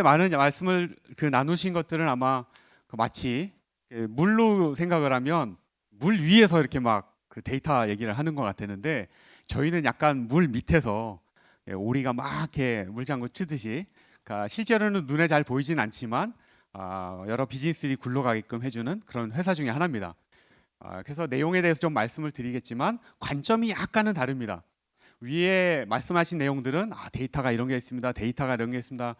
앞에 많은 말씀을 나누신 것들은 아마 마치 물로 생각을 하면 물 위에서 이렇게 막 그 데이터 얘기를 하는 것 같았는데, 저희는 약간 물 밑에서 오리가 막 이렇게 물장구 치듯이, 그러니까 실제로는 눈에 잘 보이진 않지만 여러 비즈니스들이 굴러가게끔 해주는 그런 회사 중에 하나입니다. 그래서 내용에 대해서 좀 말씀을 드리겠지만 관점이 약간은 다릅니다. 위에 말씀하신 내용들은 데이터가 이런 게 있습니다. 데이터가 이런 게 있습니다.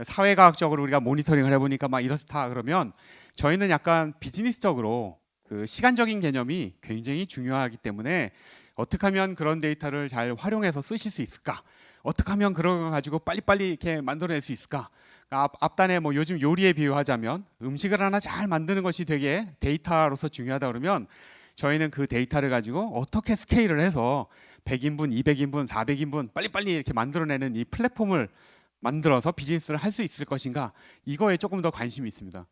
사회과학적으로 우리가 모니터링을 해보니까 막 이렇다 그러면, 저희는 약간 비즈니스적으로 그 시간적인 개념이 굉장히 중요하기 때문에 어떻게 하면 그런 데이터를 잘 활용해서 쓰실 수 있을까? 어떻게 하면 그런 거 가지고 빨리빨리 이렇게 만들어낼 수 있을까? 앞단에 뭐 요즘 요리에 비유하자면 음식을 하나 잘 만드는 것이 되게 데이터로서 중요하다 그러면, 저희는 그 데이터를 가지고 어떻게 스케일을 해서 100인분, 200인분, 400인분 빨리빨리 이렇게 만들어내는 이 플랫폼을 만들어서 비즈니스를 할 수 있을 것인가, 이거에 조금 더 관심이 있습니다.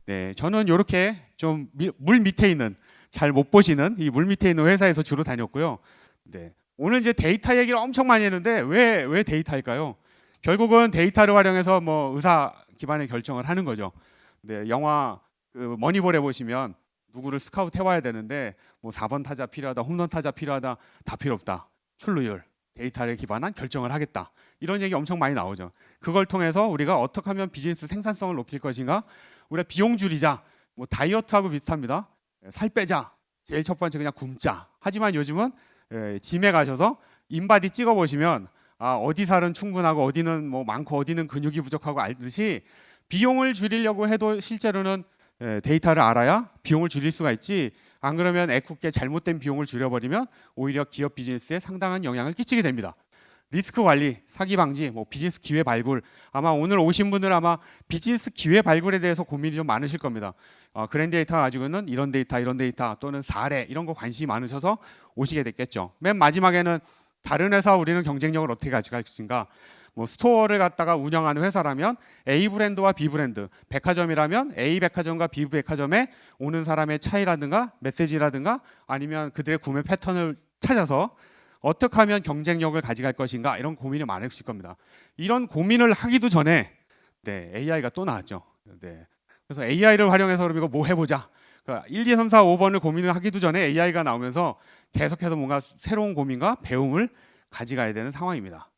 네, 저는 이렇게 좀 물 밑에 있는, 잘 못 보시는 이 물 밑에 있는 회사에서 주로 다녔고요. 네, 오늘 이제 데이터 얘기를 엄청 많이 했는데 왜 데이터일까요? 결국은 데이터를 활용해서 뭐 의사 기반의 결정을 하는 거죠. 네, 영화 그 머니볼에 보시면 누구를 스카우트 해와야 되는데 뭐 4번 타자 필요하다, 홈런 타자 필요하다, 다 필요 없다. 출루율, 데이터에 기반한 결정을 하겠다. 이런 얘기 엄청 많이 나오죠. 그걸 통해서 우리가 어떻게 하면 비즈니스 생산성을 높일 것인가? 우리가 비용 줄이자. 뭐 다이어트하고 비슷합니다. 살 빼자. 제일 첫 번째 그냥 굶자. 하지만 요즘은 짐에 가셔서 인바디 찍어 보시면 어디 살은 충분하고 어디는 뭐 많고 어디는 근육이 부족하고 알듯이, 비용을 줄이려고 해도 실제로는 데이터를 알아야 비용을 줄일 수가 있지, 안 그러면 애꿎게 잘못된 비용을 줄여버리면 오히려 기업 비즈니스에 상당한 영향을 끼치게 됩니다. 리스크 관리, 사기 방지, 뭐 비즈니스 기회 발굴, 아마 오늘 오신 분들 아마 비즈니스 기회 발굴에 대해서 고민이 좀 많으실 겁니다. 그랜 데이터 가지고는 이런 데이터 또는 사례 이런 거 관심이 많으셔서 오시게 됐겠죠. 맨 마지막에는 다른 회사 우리는 경쟁력을 어떻게 가져갈 것인가. 뭐 스토어를 갖다가 운영하는 회사라면 A 브랜드와 B 브랜드, 백화점이라면 A 백화점과 B 백화점에 오는 사람의 차이라든가 메시지라든가 아니면 그들의 구매 패턴을 찾아서 어떻게 하면 경쟁력을 가져갈 것인가, 이런 고민이 많으실 겁니다. 이런 고민을 하기도 전에 AI가 또 나왔죠. 그래서 AI를 활용해서 그럼 이거 뭐 해보자. 그러니까 1, 2, 3, 4, 5번을 고민을 하기도 전에 AI가 나오면서 계속해서 뭔가 새로운 고민과 배움을 가져가야 되는 상황입니다.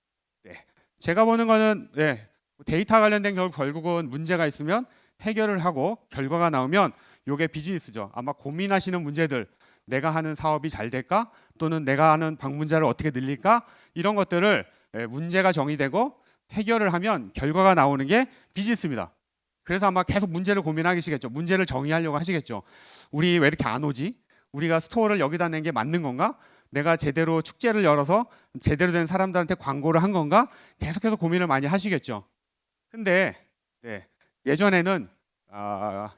제가 보는 거는 데이터 관련된 결국은 문제가 있으면 해결을 하고 결과가 나오면 이게 비즈니스죠. 아마 고민하시는 문제들, 내가 하는 사업이 잘 될까? 또는 내가 하는 방문자를 어떻게 늘릴까? 이런 것들을 문제가 정의되고 해결을 하면 결과가 나오는 게 비즈니스입니다. 그래서 아마 계속 문제를 고민하시겠죠. 문제를 정의하려고 하시겠죠. 우리 왜 이렇게 안 오지? 우리가 스토어를 여기다 낸 게 맞는 건가? 내가 제대로 축제를 열어서 제대로 된 사람들한테 광고를 한 건가? 계속해서 고민을 많이 하시겠죠. 근데 예전에는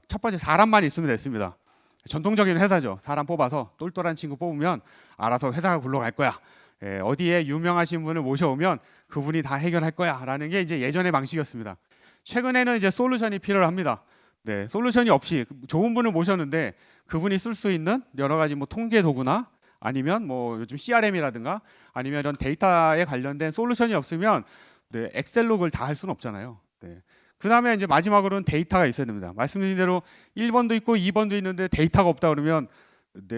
첫 번째 사람만 있으면 됐습니다. 전통적인 회사죠. 사람 뽑아서 똘똘한 친구 뽑으면 알아서 회사가 굴러갈 거야. 어디에 유명하신 분을 모셔오면 그분이 다 해결할 거야 라는 게 이제 예전의 방식이었습니다. 최근에는 이제 솔루션이 필요합니다. 솔루션이 없이 좋은 분을 모셨는데 그분이 쓸 수 있는 여러 가지 뭐 통계 도구나 아니면 뭐 요즘 CRM이라든가 아니면 이런 데이터에 관련된 솔루션이 없으면 엑셀록을 다 할 수는 없잖아요. 그 다음에 이제 마지막으로는 데이터가 있어야 됩니다. 말씀드린 대로 1번도 있고 2번도 있는데 데이터가 없다 그러면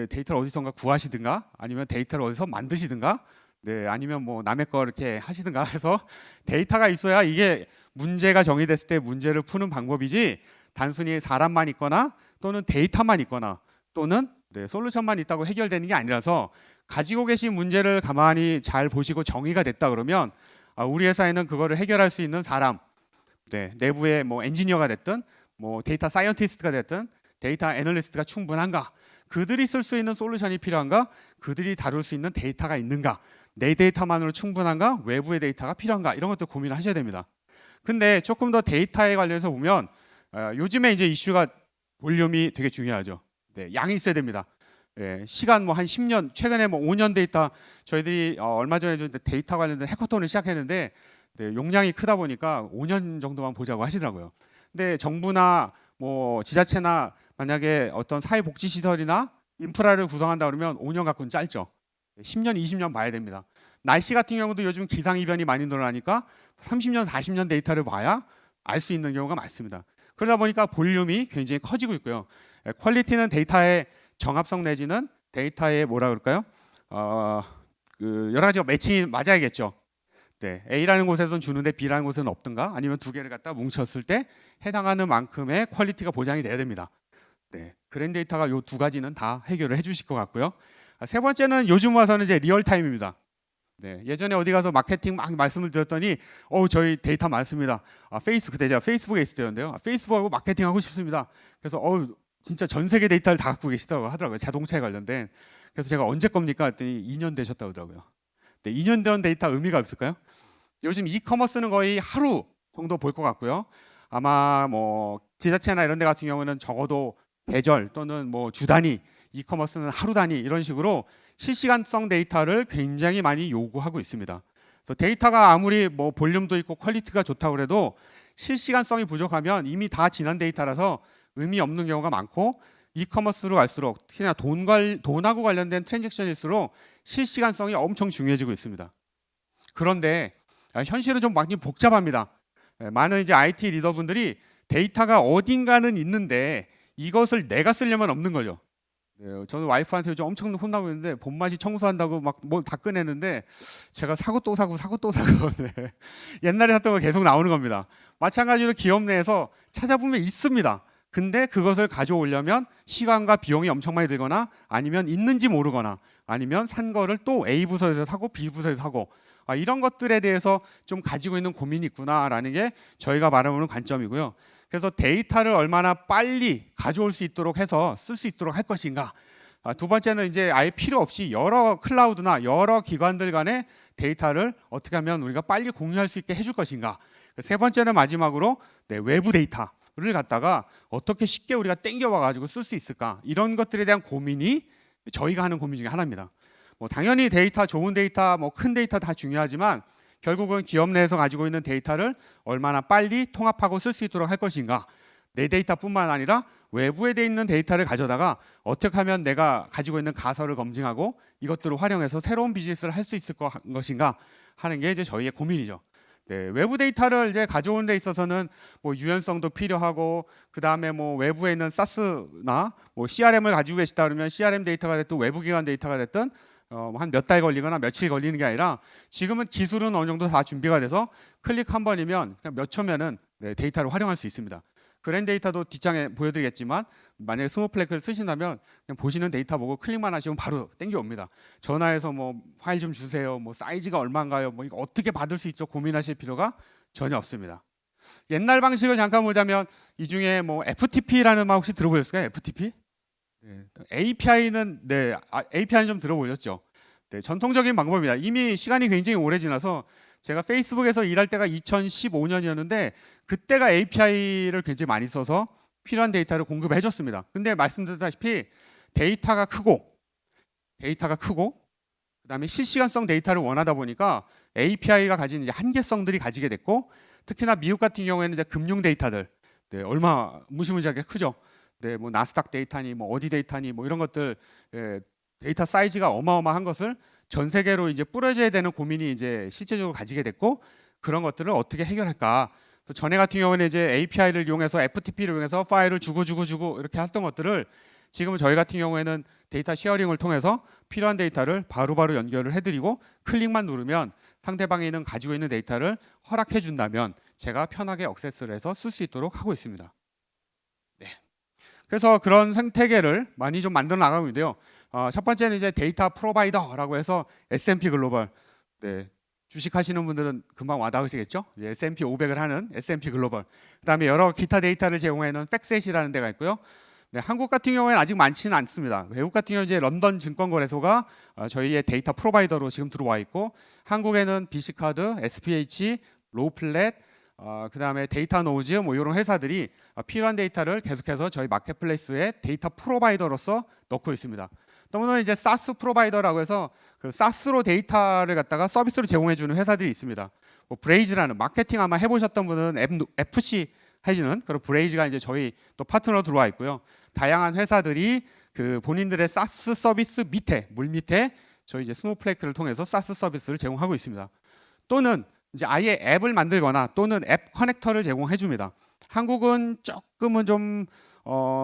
데이터를 어디선가 구하시든가 아니면 데이터를 어디서 만드시든가 아니면 뭐 남의 거 이렇게 하시든가 해서 데이터가 있어야 이게 문제가 정의됐을 때 문제를 푸는 방법이지, 단순히 사람만 있거나 또는 데이터만 있거나 또는 솔루션만 있다고 해결되는 게 아니라서, 가지고 계신 문제를 가만히 잘 보시고 정의가 됐다 그러면 우리 회사에는 그거를 해결할 수 있는 사람, 내부의 뭐 엔지니어가 됐든 뭐 데이터 사이언티스트가 됐든 데이터 애널리스트가 충분한가, 그들이 쓸 수 있는 솔루션이 필요한가, 그들이 다룰 수 있는 데이터가 있는가, 내 데이터만으로 충분한가, 외부의 데이터가 필요한가, 이런 것도 고민을 하셔야 됩니다. 근데 조금 더 데이터에 관련해서 보면 요즘에 이제 이슈가 볼륨이 되게 중요하죠. 양이 있어야 됩니다. 시간 뭐 한 10년, 최근에 뭐 5년 데이터, 저희들이 얼마 전에 데이터 관련된 해커톤을 시작했는데 용량이 크다 보니까 5년 정도만 보자고 하시더라고요. 근데 정부나 뭐 지자체나 만약에 어떤 사회복지시설이나 인프라를 구성한다 그러면 5년 갖고는 짧죠. 10년, 20년 봐야 됩니다. 날씨 같은 경우도 요즘 기상이변이 많이 늘어나니까 30년, 40년 데이터를 봐야 알 수 있는 경우가 많습니다. 그러다 보니까 볼륨이 굉장히 커지고 있고요. 퀄리티는 데이터의 정합성 내지는 데이터의 뭐라 그럴까요? 여러 가지가 매칭이 맞아야겠죠. 네, A라는 곳에서는 주는데 B라는 곳에는 없든가 아니면 두 개를 갖다 뭉쳤을 때 해당하는 만큼의 퀄리티가 보장이 돼야 됩니다. 네, 그랜데이터가 요 두 가지는 다 해결을 해주실 것 같고요. 세 번째는 요즘 와서는 이제 리얼타임입니다. 네, 예전에 어디 가서 마케팅 막 말씀을 드렸더니 저희 데이터 많습니다. 그때 제가 페이스북에 있을 때였는데요. 페이스북하고 마케팅 하고 싶습니다. 그래서 진짜 전 세계 데이터를 다 갖고 계시다고 하더라고요. 자동차에 관련된. 그래서 제가 언제 겁니까 했더니 2년 되셨다고 하더라고요. 네, 2년 된 데이터 의미가 없을까요? 요즘 이커머스는 거의 하루 정도 볼 것 같고요. 아마 뭐 지자체나 이런 데 같은 경우는 적어도 계절 또는 뭐 주 단위, 이커머스는 하루 단위 이런 식으로 실시간성 데이터를 굉장히 많이 요구하고 있습니다. 그래서 데이터가 아무리 뭐 볼륨도 있고 퀄리티가 좋다고 해도 실시간성이 부족하면 이미 다 지난 데이터라서 의미 없는 경우가 많고, 이커머스로 갈수록 특히나 돈하고 관련된 트랜잭션일수록 실시간성이 엄청 중요해지고 있습니다. 그런데 현실은 좀 많이 복잡합니다. 많은 이제 IT 리더분들이 데이터가 어딘가는 있는데 이것을 내가 쓰려면 없는 거죠. 네, 저는 와이프한테 요즘 엄청 혼나고 있는데 봄맞이 청소한다고 막 뭘 다 꺼내는데 제가 사고 또 사고 사고 또 사고 네. 옛날에 샀던 거 계속 나오는 겁니다. 마찬가지로 기업 내에서 찾아보면 있습니다. 근데 그것을 가져오려면 시간과 비용이 엄청 많이 들거나 아니면 있는지 모르거나 아니면 산 거를 또 A 부서에서 사고 B 부서에서 사고 이런 것들에 대해서 좀 가지고 있는 고민이 있구나라는 게 저희가 바라보는 관점이고요. 그래서 데이터를 얼마나 빨리 가져올 수 있도록 해서 쓸 수 있도록 할 것인가. 두 번째는 이제 아예 필요 없이 여러 클라우드나 여러 기관들 간의 데이터를 어떻게 하면 우리가 빨리 공유할 수 있게 해줄 것인가. 세 번째는 마지막으로 외부 데이터를 갖다가 어떻게 쉽게 우리가 땡겨와 가지고 쓸 수 있을까. 이런 것들에 대한 고민이 저희가 하는 고민 중에 하나입니다. 뭐 당연히 데이터, 좋은 데이터, 뭐 큰 데이터 다 중요하지만 결국은 기업 내에서 가지고 있는 데이터를 얼마나 빨리 통합하고 쓸 수 있도록 할 것인가. 내 데이터뿐만 아니라 외부에 돼 있는 데이터를 가져다가 어떻게 하면 내가 가지고 있는 가설을 검증하고 이것들을 활용해서 새로운 비즈니스를 할 수 있을 것인가 하는 게 이제 저희의 고민이죠. 네, 외부 데이터를 이제 가져오는 데 있어서는 뭐 유연성도 필요하고, 그 다음에 뭐 외부에 있는 사스나 뭐 CRM을 가지고 계시다 그러면 CRM 데이터가 됐든 외부 기관 데이터가 됐든 한 몇 달 걸리거나 며칠 걸리는 게 아니라 지금은 기술은 어느 정도 다 준비가 돼서 클릭 한 번이면 그냥 몇 초면은 데이터를 활용할 수 있습니다. 그랜 데이터도 뒷장에 보여드리겠지만 만약에 스노플레이크를 쓰신다면 그냥 보시는 데이터 보고 클릭만 하시면 바로 땡겨옵니다. 전화해서 뭐 파일 좀 주세요, 뭐 사이즈가 얼마인가요, 뭐 이거 어떻게 받을 수 있죠, 고민하실 필요가 전혀 없습니다. 옛날 방식을 잠깐 보자면 이 중에 뭐 FTP라는 말 혹시 들어보셨을까요? FTP? 네, API는 API는 좀 들어보셨죠? 네, 전통적인 방법입니다. 이미 시간이 굉장히 오래 지나서 제가 페이스북에서 일할 때가 2015년이었는데 그때가 API를 굉장히 많이 써서 필요한 데이터를 공급해 줬습니다. 근데 말씀드렸다시피 데이터가 크고 그다음에 실시간성 데이터를 원하다 보니까 API가 가진 이제 한계성들이 가지게 됐고, 특히나 미국 같은 경우에는 이제 금융 데이터들 얼마 무시무시하게 크죠. 네, 뭐 나스닥 데이터니 뭐 어디 데이터니 뭐 이런 것들 데이터 사이즈가 어마어마한 것을 전 세계로 이제 뿌려져야 되는 고민이 이제 실제적으로 가지게 됐고, 그런 것들을 어떻게 해결할까. 전에 같은 경우는 이제 API를 이용해서 FTP를 이용해서 파일을 주고 이렇게 했던 것들을 지금은 저희 같은 경우에는 데이터 쉐어링을 통해서 필요한 데이터를 바로바로 연결을 해드리고 클릭만 누르면 상대방이 가지고 있는 데이터를 허락해 준다면 제가 편하게 액세스를 해서 쓸 수 있도록 하고 있습니다. 네. 그래서 그런 생태계를 많이 좀 만들어 나가고 있는데요. 첫 번째는 이제 데이터 프로바이더라고 해서 S&P 글로벌. 네. 주식하시는 분들은 금방 와닿으시겠죠? S&P 500을 하는 S&P 글로벌. 그다음에 여러 기타 데이터를 제공하는 팩셋이라는 데가 있고요. 네, 한국 같은 경우에는 아직 많지는 않습니다. 외국 같은 경우 이제 런던 증권거래소가 저희의 데이터 프로바이더로 지금 들어와 있고, 한국에는 BC카드, SPH, 로플렛, 그다음에 데이터 노우즈 뭐 이런 회사들이 필요한 데이터를 계속해서 저희 마켓플레이스에 데이터 프로바이더로서 넣고 있습니다. 또는 이제 사스 프로바이더라고 해서 그 사스로 데이터를 갖다가 서비스로 제공해 주는 회사들이 있습니다. 뭐 브레이즈라는, 마케팅 아마 해보셨던 분은 FC 해주는 그런 브레이즈가 이제 저희 또 파트너로 들어와 있고요. 다양한 회사들이 그 본인들의 사스 서비스 밑에, 물 밑에 저희 이제 스노플레이크를 통해서 사스 서비스를 제공하고 있습니다. 또는 이제 아예 앱을 만들거나 또는 앱 커넥터를 제공해 줍니다. 한국은 조금은 좀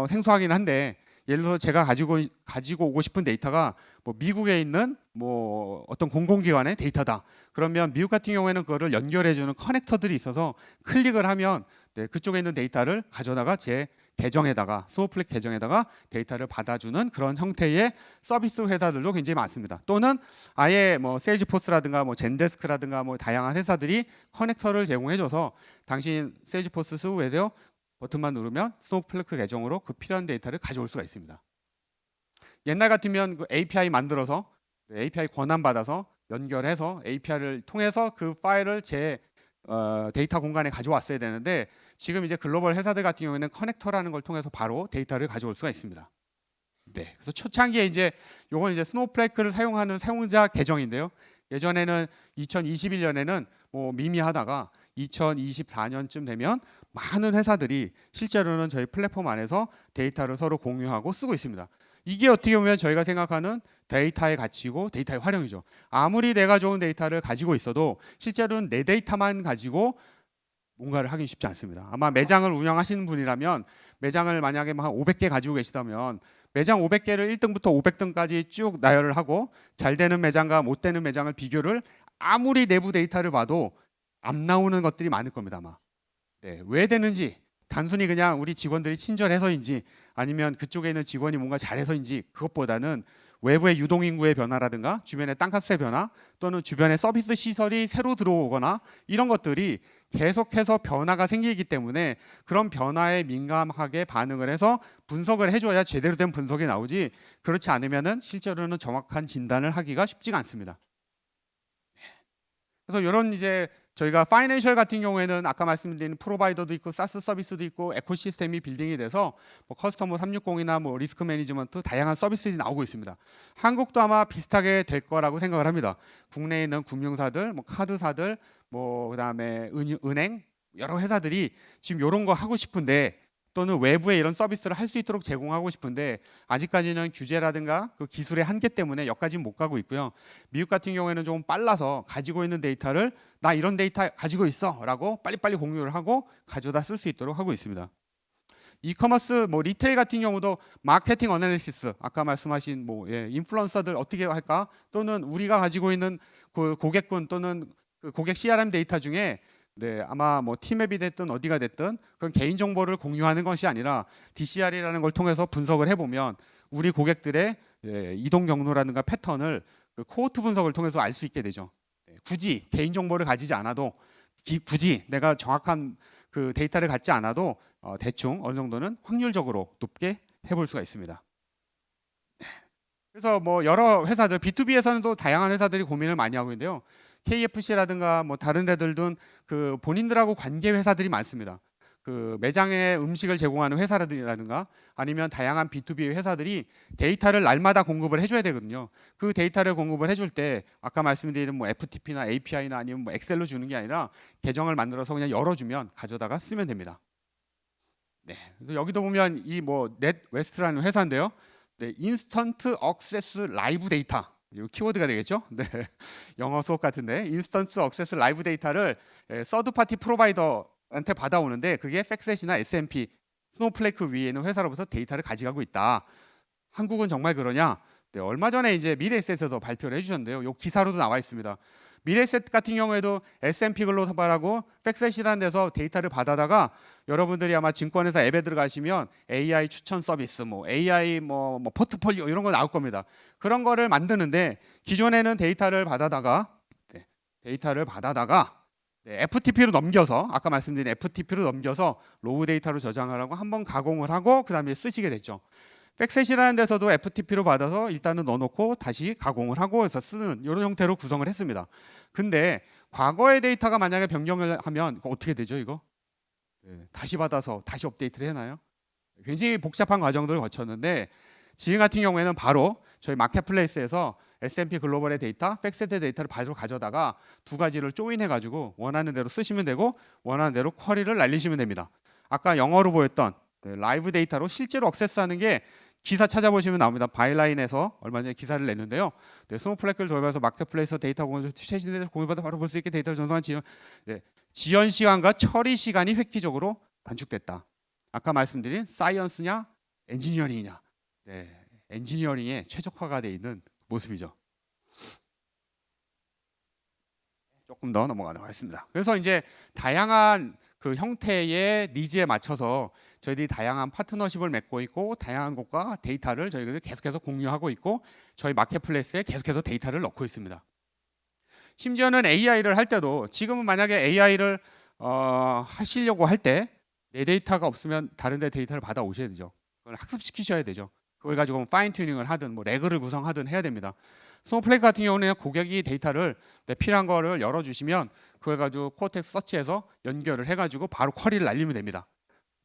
생소하긴 한데, 예를 들어서 제가 가지고 오고 싶은 데이터가 뭐 미국에 있는 뭐 어떤 공공기관의 데이터다. 그러면 미국 같은 경우에는 그거를 연결해주는 커넥터들이 있어서 클릭을 하면 네, 그쪽에 있는 데이터를 가져다가 제 계정에다가 스노우플레이크 계정에다가 데이터를 받아주는 그런 형태의 서비스 회사들도 굉장히 많습니다. 또는 아예 뭐 세일즈포스라든가 뭐 젠데스크라든가 뭐 다양한 회사들이 커넥터를 제공해줘서 당신 세일즈포스 쓰고 계세요? 버튼만 누르면 스노우플레이크 계정으로 그 필요한 데이터를 가져올 수가 있습니다. 옛날 같으면 그 API 만들어서 API 권한 받아서 연결해서 API를 통해서 그 파일을 제 데이터 공간에 가져왔어야 되는데, 지금 이제 글로벌 회사들 같은 경우에는 커넥터라는 걸 통해서 바로 데이터를 가져올 수가 있습니다. 네, 그래서 초창기에 이제 요건 이제 스노우플레이크를 사용하는 사용자 계정인데요. 예전에는 2021년에는 뭐 미미하다가 2024년쯤 되면 많은 회사들이 실제로는 저희 플랫폼 안에서 데이터를 서로 공유하고 쓰고 있습니다. 이게 어떻게 보면 저희가 생각하는 데이터의 가치고 데이터의 활용이죠. 아무리 내가 좋은 데이터를 가지고 있어도 실제로는 내 데이터만 가지고 뭔가를 하기 쉽지 않습니다. 아마 매장을 운영하시는 분이라면 매장을 만약에 한 500개 가지고 계시다면 매장 500개를 1등부터 500등까지 쭉 나열을 하고 잘 되는 매장과 못 되는 매장을 비교를 아무리 내부 데이터를 봐도 안 나오는 것들이 많을 겁니다. 아마. 네, 왜 되는지, 단순히 그냥 우리 직원들이 친절해서인지 아니면 그쪽에 있는 직원이 뭔가 잘해서인지, 그것보다는 외부의 유동인구의 변화라든가 주변의 땅값의 변화 또는 주변의 서비스 시설이 새로 들어오거나 이런 것들이 계속해서 변화가 생기기 때문에 그런 변화에 민감하게 반응을 해서 분석을 해줘야 제대로 된 분석이 나오지, 그렇지 않으면은 실제로는 정확한 진단을 하기가 쉽지가 않습니다. 그래서 이런 이제 저희가 파이낸셜 같은 경우에는 아까 말씀드린 프로바이더도 있고 사스 서비스도 있고 에코시스템이 빌딩이 돼서 뭐 커스터머 360이나 뭐 리스크 매니지먼트 다양한 서비스들이 나오고 있습니다. 한국도 아마 비슷하게 될 거라고 생각을 합니다. 국내에 있는 금융사들, 뭐 카드사들, 뭐 그다음에 은행 여러 회사들이 지금 이런 거 하고 싶은데 또는 외부에 이런 서비스를 할 수 있도록 제공하고 싶은데 아직까지는 규제라든가 그 기술의 한계 때문에 여기까지는 못 가고 있고요. 미국 같은 경우에는 조금 빨라서 가지고 있는 데이터를 나 이런 데이터 가지고 있어 라고 빨리빨리 공유를 하고 가져다 쓸 수 있도록 하고 있습니다. 이커머스 뭐 리테일 같은 경우도 마케팅 어널리시스, 아까 말씀하신 뭐 인플루언서들 어떻게 할까, 또는 우리가 가지고 있는 그 고객군 또는 그 고객 CRM 데이터 중에 네, 아마 뭐 티맵이 됐든 어디가 됐든 그런 개인 정보를 공유하는 것이 아니라 DCR이라는 걸 통해서 분석을 해보면 우리 고객들의 이동 경로라든가 패턴을 그 코호트 분석을 통해서 알 수 있게 되죠. 굳이 개인 정보를 가지지 않아도 굳이 내가 정확한 그 데이터를 갖지 않아도 대충 어느 정도는 확률적으로 높게 해볼 수가 있습니다. 그래서 뭐 여러 회사들 B2B에서는 또 다양한 회사들이 고민을 많이 하고 있는데요. KFC라든가 뭐 다른 데들도 그 본인들하고 관계 회사들이 많습니다. 그 매장에 음식을 제공하는 회사들이라든가 아니면 다양한 B2B 회사들이 데이터를 날마다 공급을 해줘야 되거든요. 그 데이터를 공급을 해줄 때 아까 말씀드린 뭐 FTP나 API나 아니면 뭐 엑셀로 주는 게 아니라 계정을 만들어서 그냥 열어주면 가져다가 쓰면 됩니다. 네, 그래서 여기도 보면 이 뭐 넷웨스트라는 회사인데요. 네, 인스턴트 억세스 라이브 데이터, 이거 키워드가 되겠죠? 네, 영어 수업 같은데 인스턴트 억세스 라이브 데이터를 서드 파티 프로바이더한테 받아오는데 그게 팩셋이나 SMP, 스노우플레이크 위에 있는 회사로부터 데이터를 가져가고 있다. 한국은 정말 그러냐? 네, 얼마 전에 이제 미래에셋에서 발표를 해주셨는데요. 이 기사로도 나와 있습니다. 미래에셋 같은 경우에도 S&P 글로벌하고 팩셋이라는 데서 데이터를 받아다가 여러분들이 아마 증권회사 앱에 들어가시면 AI 추천 서비스, 뭐 AI 뭐 포트폴리오 이런 거 나올 겁니다. 그런 거를 만드는데 기존에는 데이터를 받아다가 FTP로 넘겨서 아까 말씀드린 FTP로 넘겨서 로우 데이터로 저장을 하고 한번 가공을 하고 그 다음에 쓰시게 됐죠. 팩셋이라는 데서도 FTP로 받아서 일단은 넣어놓고 다시 가공을 하고 해서 쓰는 이런 형태로 구성을 했습니다. 근데 과거의 데이터가 만약에 변경을 하면 어떻게 되죠 이거? 다시 받아서 다시 업데이트를 해나요? 굉장히 복잡한 과정들을 거쳤는데 지금 같은 경우에는 바로 저희 마켓플레이스에서 S&P 글로벌의 데이터, 팩셋의 데이터를 바로 가져다가 두 가지를 조인해가지고 원하는 대로 쓰시면 되고 원하는 대로 쿼리를 날리시면 됩니다. 아까 영어로 보였던 라이브 데이터로 실제로 액세스하는 게 기사 찾아보시면 나옵니다. 바이라인에서 얼마 전에 기사를 냈는데요. 네, 스노플레이크를 도입해서 마켓플레이스 데이터 공유 최신에서 공유받아 바로 볼 수 있게 데이터를 전송한 지연, 네, 지연 시간과 처리 시간이 획기적으로 단축됐다. 아까 말씀드린 사이언스냐 엔지니어링이냐, 네, 엔지니어링에 최적화가 되어 있는 모습이죠. 조금 더 넘어가도록 하겠습니다. 그래서 이제 다양한 그 형태의 니즈에 맞춰서 저희들이 다양한 파트너십을 맺고 있고 다양한 곳과 데이터를 저희들이 계속해서 공유하고 있고 저희 마켓플레이스에 계속해서 데이터를 넣고 있습니다. 심지어는 AI를 할 때도 지금은 만약에 AI를 하시려고 할 때 내 데이터가 없으면 다른 데 데이터를 받아 오셔야 되죠. 그걸 학습시키셔야 되죠. 그걸 가지고 파인 튜닝을 하든 뭐 레그를 구성하든 해야 됩니다. 스노플레이크 같은 경우는 고객이 데이터를 필요한 거를 열어주시면 그걸 가지고 코텍스 서치해서 연결을 해가지고 바로 쿼리를 날리면 됩니다.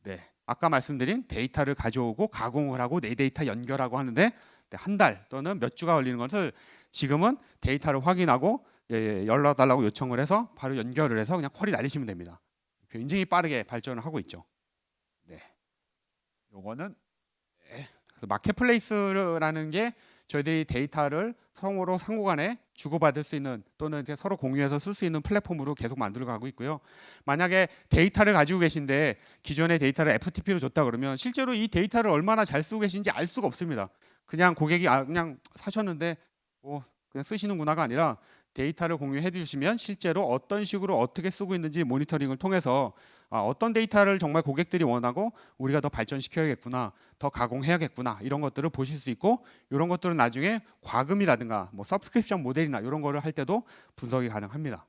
네, 아까 말씀드린 데이터를 가져오고 가공을 하고 내 데이터 연결하고 하는데 한 달 또는 몇 주가 걸리는 것을 지금은 데이터를 확인하고 열어달라고 요청을 해서 바로 연결을 해서 그냥 쿼리 날리시면 됩니다. 굉장히 빠르게 발전을 하고 있죠. 네, 요거는 네. 마켓플레이스라는 게 저희들이 데이터를 서로 상호간에 주고받을 수 있는 또는 이제 서로 공유해서 쓸 수 있는 플랫폼으로 계속 만들어가고 있고요. 만약에 데이터를 가지고 계신데 기존의 데이터를 FTP로 줬다 그러면 실제로 이 데이터를 얼마나 잘 쓰고 계신지 알 수가 없습니다. 그냥 고객이 그냥 사셨는데 그냥 쓰시는구나가 아니라 데이터를 공유해 주시면 실제로 어떤 식으로 어떻게 쓰고 있는지 모니터링을 통해서 어떤 데이터를 정말 고객들이 원하고 우리가 더 발전시켜야겠구나, 더 가공해야겠구나 이런 것들을 보실 수 있고 이런 것들은 나중에 과금이라든가 뭐 서브스크립션 모델이나 이런 거를 할 때도 분석이 가능합니다.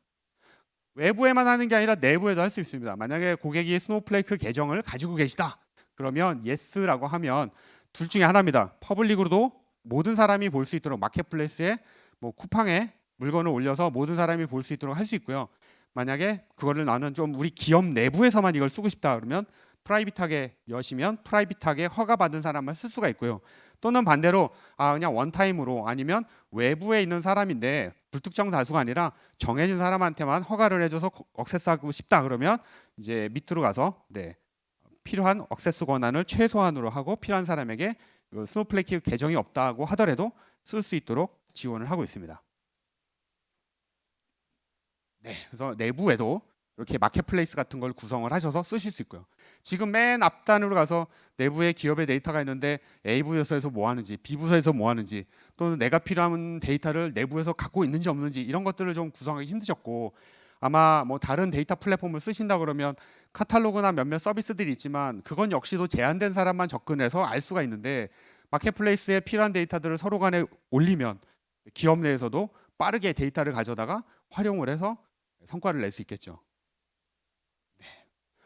외부에만 하는 게 아니라 내부에도 할 수 있습니다. 만약에 고객이 스노우플레이크 계정을 가지고 계시다 그러면 yes라고 하면 둘 중에 하나입니다. 퍼블릭으로도 모든 사람이 볼 수 있도록 마켓플레이스에 뭐 쿠팡에 물건을 올려서 모든 사람이 볼 수 있도록 할 수 있고요. 만약에 그거를 나는 좀 우리 기업 내부에서만 이걸 쓰고 싶다 그러면 프라이빗하게 여시면 프라이빗하게 허가받은 사람만 쓸 수가 있고요. 또는 반대로 그냥 원타임으로 아니면 외부에 있는 사람인데 불특정 다수가 아니라 정해진 사람한테만 허가를 해줘서 억세스하고 싶다 그러면 이제 밑으로 가서 필요한 억세스 권한을 최소한으로 하고 필요한 사람에게 스노플레이크 계정이 없다고 하더라도 쓸 수 있도록 지원을 하고 있습니다. 네, 그래서 내부에도 이렇게 마켓플레이스 같은 걸 구성을 하셔서 쓰실 수 있고요. 지금 맨 앞단으로 가서 내부에 기업의 데이터가 있는데 A 부서에서 뭐 하는지, B 부서에서 뭐 하는지, 또는 내가 필요한 데이터를 내부에서 갖고 있는지 없는지 이런 것들을 좀 구성하기 힘드셨고 아마 뭐 다른 데이터 플랫폼을 쓰신다 그러면 카탈로그나 몇몇 서비스들이 있지만 그건 역시도 제한된 사람만 접근해서 알 수가 있는데 마켓플레이스에 필요한 데이터들을 서로 간에 올리면 기업 내에서도 빠르게 데이터를 가져다가 활용을 해서 성과를 낼 수 있겠죠. 네.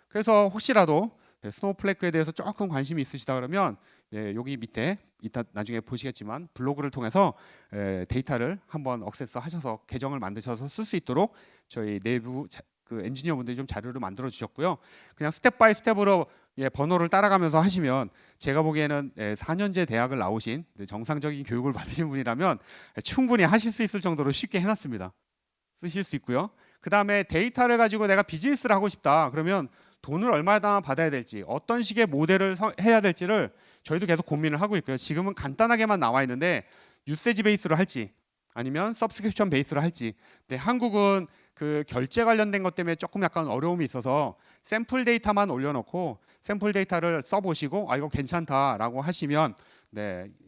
그래서 혹시라도 스노우플레이크에 대해서 조금 관심이 있으시다 그러면 여기 밑에 이따 나중에 보시겠지만 블로그를 통해서 데이터를 한번 억세스 하셔서 계정을 만드셔서 쓸 수 있도록 저희 내부 그 엔지니어 분들이 좀 자료를 만들어 주셨고요. 그냥 스텝 바이 스텝으로 번호를 따라가면서 하시면 제가 보기에는 4년제 대학을 나오신 정상적인 교육을 받으신 분이라면 충분히 하실 수 있을 정도로 쉽게 해놨습니다. 쓰실 수 있고요. 그 다음에 데이터를 가지고 내가 비즈니스를 하고 싶다 그러면 돈을 얼마나 받아야 될지 어떤 식의 모델을 해야 될지를 저희도 계속 고민을 하고 있고요. 지금은 간단하게만 나와 있는데 유세지 베이스로 할지 아니면 서브스크립션 베이스로 할지. 근데 한국은 그 결제 관련된 것 때문에 조금 약간 어려움이 있어서 샘플 데이터만 올려놓고 샘플 데이터를 써보시고 이거 괜찮다라고 하시면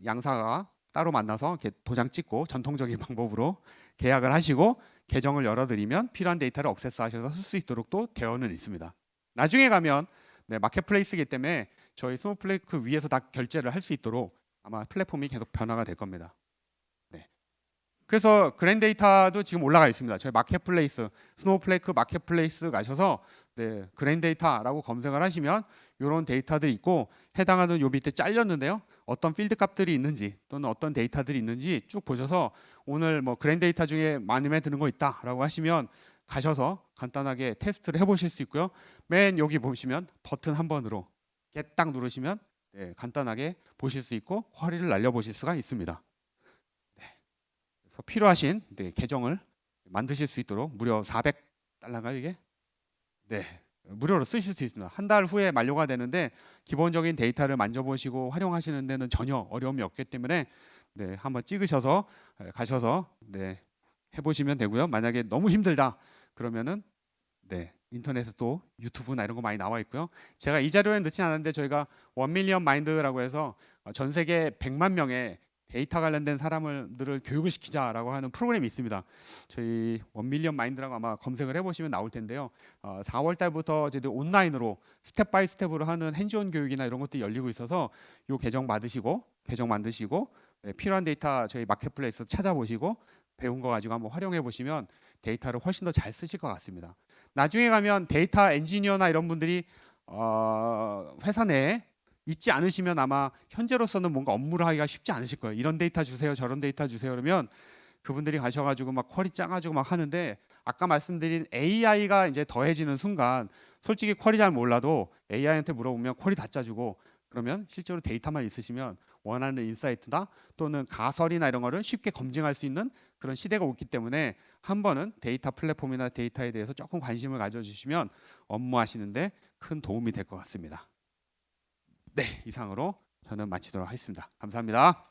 양사가 따로 만나서 이렇게 도장 찍고 전통적인 방법으로 계약을 하시고 계정을 열어드리면 필요한 데이터를 억세스 하셔서 쓸 수 있도록 또 되어는 있습니다. 나중에 가면 마켓플레이스이기 때문에 저희 스노우플레이크 위에서 다 결제를 할 수 있도록 아마 플랫폼이 계속 변화가 될 겁니다. 그래서 그랜데이터도 지금 올라가 있습니다. 저희 마켓플레이스, 스노우플레이크 마켓플레이스 가셔서 그랜데이터라고 검색을 하시면 이런 데이터들이 있고 해당하는 요 밑에 잘렸는데요. 어떤 필드 값들이 있는지 또는 어떤 데이터들이 있는지 쭉 보셔서 오늘 뭐 그랜데이터 중에 마음에 드는 거 있다라고 하시면 가셔서 간단하게 테스트를 해보실 수 있고요. 맨 여기 보시면 버튼 한 번으로 딱 누르시면 간단하게 보실 수 있고 쿼리를 날려보실 수가 있습니다. 필요하신 계정을 만드실 수 있도록 무려 $400인가요 이게? 무료로 쓰실 수 있습니다. 한 달 후에 만료가 되는데 기본적인 데이터를 만져보시고 활용하시는 데는 전혀 어려움이 없기 때문에 네, 한번 찍으셔서 가셔서 네, 해보시면 되고요. 만약에 너무 힘들다 그러면은 네, 인터넷에 또 유튜브나 이런 거 많이 나와 있고요. 제가 이 자료에 넣지 않았는데 저희가 1밀리언 마인드라고 해서 전 세계 100만 명의 데이터 관련된 사람들을 교육을 시키자라고 하는 프로그램이 있습니다. 저희 1밀리언 마인드라고 아마 검색을 해보시면 나올 텐데요. 4월 달부터 저희들 온라인으로 스텝 바이 스텝으로 하는 핸즈온 교육이나 이런 것도 열리고 있어서 요 계정 받으시고 계정 만드시고 네, 필요한 데이터 저희 마켓플레이스 찾아보시고 배운 거 가지고 한번 활용해 보시면 데이터를 훨씬 더 잘 쓰실 것 같습니다. 나중에 가면 데이터 엔지니어나 이런 분들이 회사 내에 있지 않으시면 아마 현재로서는 뭔가 업무를 하기가 쉽지 않으실 거예요. 이런 데이터 주세요, 저런 데이터 주세요. 그러면 그분들이 가셔가지고 막 쿼리 짜가지고 막 하는데 아까 말씀드린 AI가 이제 더해지는 순간 솔직히 쿼리 잘 몰라도 AI한테 물어보면 쿼리 다 짜주고 그러면 실제로 데이터만 있으시면 원하는 인사이트나 또는 가설이나 이런 거를 쉽게 검증할 수 있는 그런 시대가 오기 때문에 한 번은 데이터 플랫폼이나 데이터에 대해서 조금 관심을 가져주시면 업무하시는데 큰 도움이 될 것 같습니다. 네, 이상으로 저는 마치도록 하겠습니다. 감사합니다.